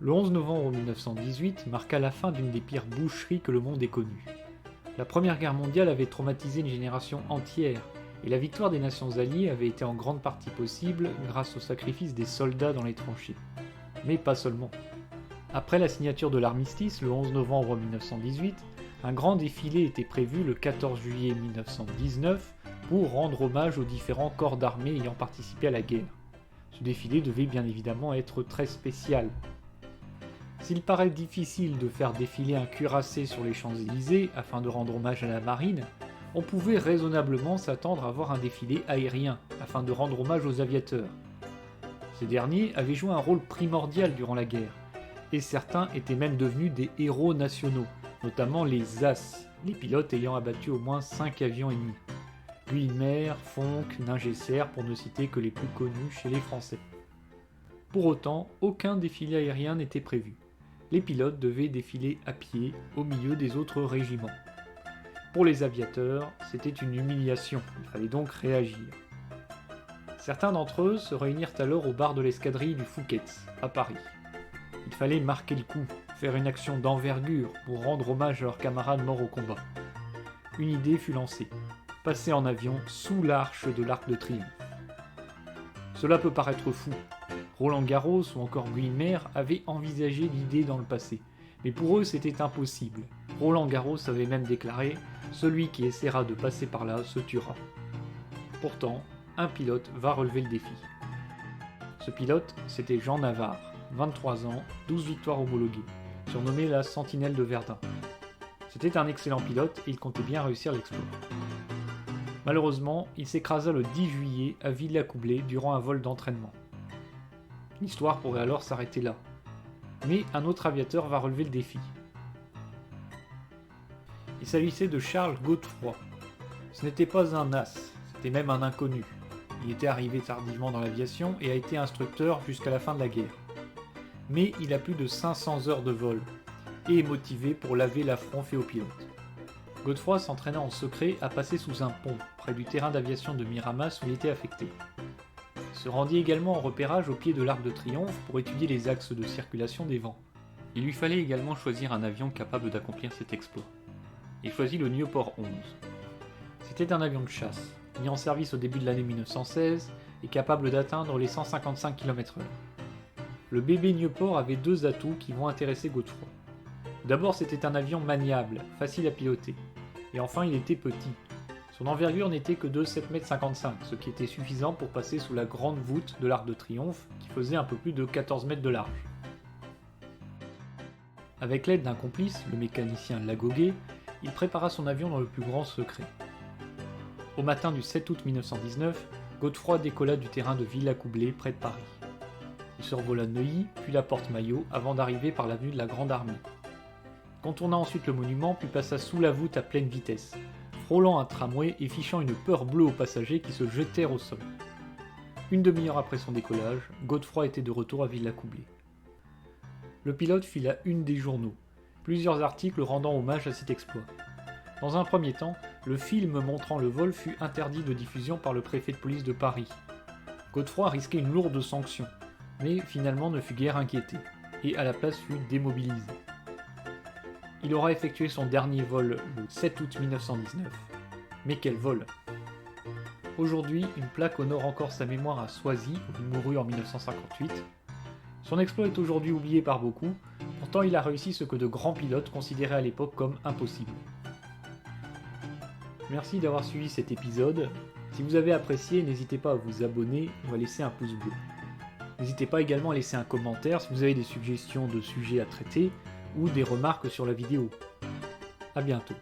Le 11 novembre 1918 marqua la fin d'une des pires boucheries que le monde ait connues. La Première Guerre mondiale avait traumatisé une génération entière, et la victoire des nations alliées avait été en grande partie possible grâce au sacrifice des soldats dans les tranchées. Mais pas seulement. Après la signature de l'armistice le 11 novembre 1918, un grand défilé était prévu le 14 juillet 1919 pour rendre hommage aux différents corps d'armée ayant participé à la guerre. Ce défilé devait bien évidemment être très spécial. S'il paraît difficile de faire défiler un cuirassé sur les Champs-Élysées afin de rendre hommage à la marine, on pouvait raisonnablement s'attendre à voir un défilé aérien afin de rendre hommage aux aviateurs. Ces derniers avaient joué un rôle primordial durant la guerre, et certains étaient même devenus des héros nationaux, notamment les As, les pilotes ayant abattu au moins 5 avions ennemis. Guilmer, Fonck, Ningesser pour ne citer que les plus connus chez les Français. Pour autant, aucun défilé aérien n'était prévu. Les pilotes devaient défiler à pied au milieu des autres régiments. Pour les aviateurs, c'était une humiliation, il fallait donc réagir. Certains d'entre eux se réunirent alors au bar de l'escadrille du Fouquet's, à Paris. Il fallait marquer le coup, faire une action d'envergure pour rendre hommage à leurs camarades morts au combat. Une idée fut lancée, passer en avion sous l'arche de l'Arc de Triomphe. Cela peut paraître fou. Roland Garros ou encore Guilmer avaient envisagé l'idée dans le passé, mais pour eux c'était impossible. Roland Garros avait même déclaré « Celui qui essaiera de passer par là se tuera ». Pourtant, un pilote va relever le défi. Ce pilote, c'était Jean Navarre, 23 ans, 12 victoires homologuées, surnommé la Sentinelle de Verdun. C'était un excellent pilote et il comptait bien réussir l'exploit. Malheureusement, il s'écrasa le 10 juillet à Villacoublay durant un vol d'entraînement. L'histoire pourrait alors s'arrêter là. Mais un autre aviateur va relever le défi. Il s'agissait de Charles Godefroy. Ce n'était pas un as, c'était même un inconnu. Il était arrivé tardivement dans l'aviation et a été instructeur jusqu'à la fin de la guerre. Mais il a plus de 500 heures de vol, et est motivé pour laver l'affront fait aux pilotes. Godefroy s'entraîna en secret à passer sous un pont, près du terrain d'aviation de Miramas où il était affecté. Il se rendit également en repérage au pied de l'Arc de Triomphe pour étudier les axes de circulation des vents. Il lui fallait également choisir un avion capable d'accomplir cet exploit. Il choisit le Nieuport 11. C'était un avion de chasse, mis en service au début de l'année 1916 et capable d'atteindre les 155 km/h. Le bébé Nieuport avait deux atouts qui vont intéresser Godefroy. D'abord, c'était un avion maniable, facile à piloter. Et enfin, il était petit. Son envergure n'était que de 7,55 m, ce qui était suffisant pour passer sous la grande voûte de l'Arc de Triomphe, qui faisait un peu plus de 14 mètres de large. Avec l'aide d'un complice, le mécanicien Lagoguet, il prépara son avion dans le plus grand secret. Au matin du 7 août 1919, Godefroy décolla du terrain de Villacoublay, près de Paris. Il survola Neuilly, puis la Porte Maillot, avant d'arriver par l'avenue de la Grande Armée. Contourna ensuite le monument, puis passa sous la voûte à pleine vitesse, frôlant un tramway et fichant une peur bleue aux passagers qui se jetèrent au sol. Une demi-heure après son décollage, Godefroy était de retour à Villacoublay. Le pilote fit la une des journaux, plusieurs articles rendant hommage à cet exploit. Dans un premier temps, le film montrant le vol fut interdit de diffusion par le préfet de police de Paris. Godefroy risquait une lourde sanction, mais finalement ne fut guère inquiété, et à la place fut démobilisé. Il aura effectué son dernier vol le 7 août 1919. Mais quel vol! Aujourd'hui, une plaque honore encore sa mémoire à Soisy, où il mourut en 1958. Son exploit est aujourd'hui oublié par beaucoup, pourtant il a réussi ce que de grands pilotes considéraient à l'époque comme impossible. Merci d'avoir suivi cet épisode. Si vous avez apprécié, n'hésitez pas à vous abonner ou à laisser un pouce bleu. N'hésitez pas également à laisser un commentaire si vous avez des suggestions de sujets à traiter ou des remarques sur la vidéo. A bientôt.